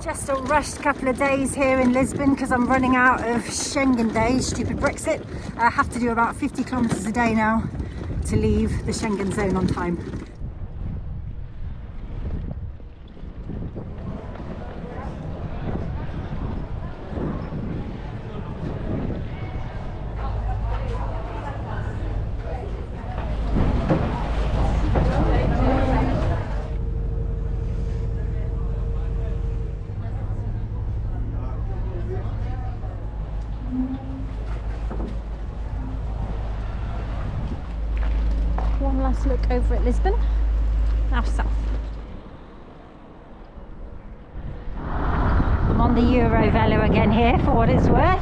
Just a rushed couple of days here in Lisbon because I'm running out of Schengen days, stupid Brexit. I have to do about 50 kilometers a day now to leave the Schengen zone on time. One last look over at Lisbon, now south. I'm on the Eurovelo again here for what it's worth.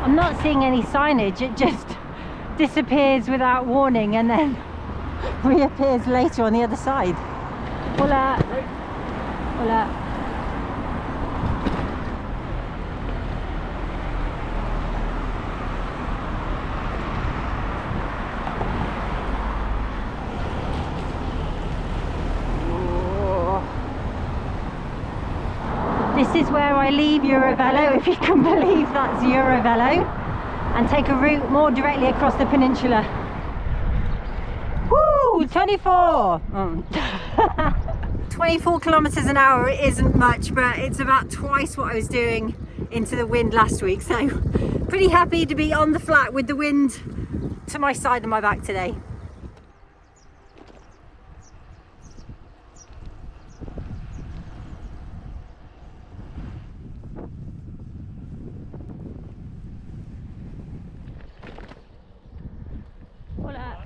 I'm not seeing any signage, it just disappears without warning and then reappears later on the other side. Hola. Hola. This is where I leave Eurovelo, if you can believe that's Eurovelo, and take a route more directly across the peninsula. 24! 24 kilometers an hour isn't much, but it's about twice what I was doing into the wind last week, so pretty happy to be on the flat with the wind to my side and my back today. Hola.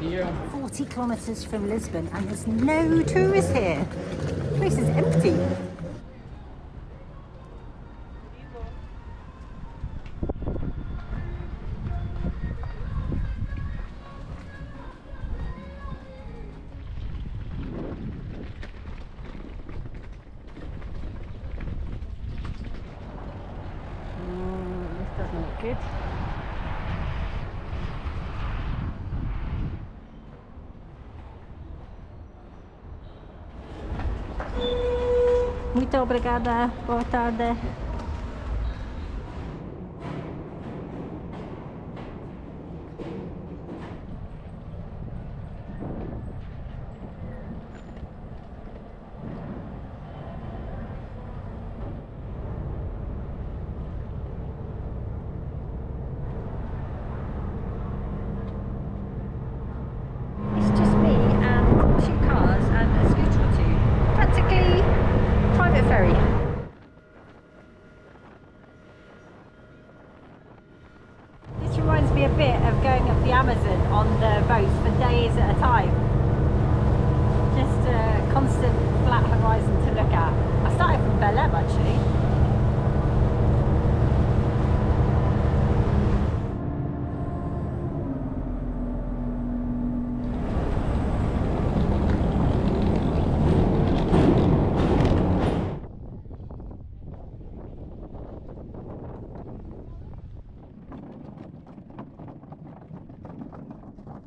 Here. 40 kilometers from Lisbon and there's no tourists here. The place is empty. This doesn't look good. Muito obrigada, boa tarde. have actually.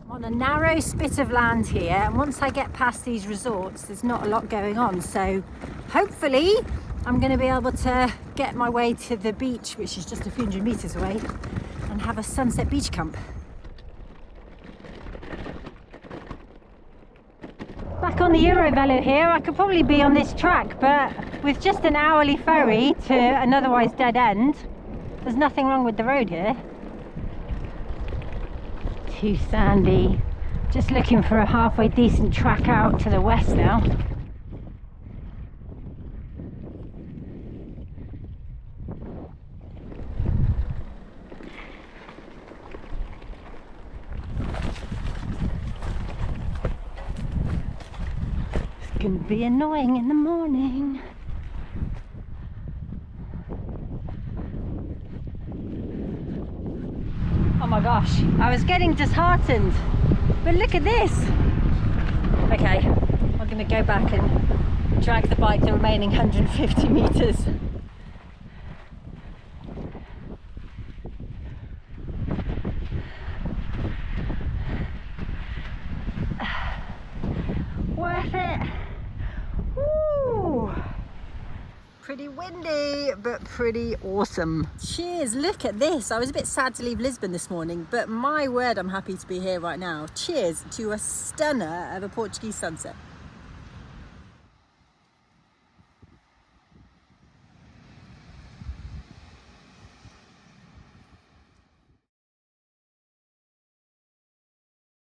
On a narrow spit of land here, and once I get past these resorts there's not a lot going on, so hopefully I'm going to be able to get my way to the beach, which is just a few hundred meters away, and have a sunset beach camp. Back on the Eurovelo here, I could probably be on this track, but with just an hourly ferry to an otherwise dead end, there's nothing wrong with the road here. Too sandy. Just looking for a halfway decent track out to the west now. It's gonna be annoying in the morning. Oh my gosh, I was getting disheartened, but look at this. Okay, I'm gonna go back and drag the bike the remaining 150 meters. Worth it. Woo! Pretty windy, but pretty awesome. Cheers, look at this. I was a bit sad to leave Lisbon this morning, but my word, I'm happy to be here right now. Cheers to a stunner of a Portuguese sunset.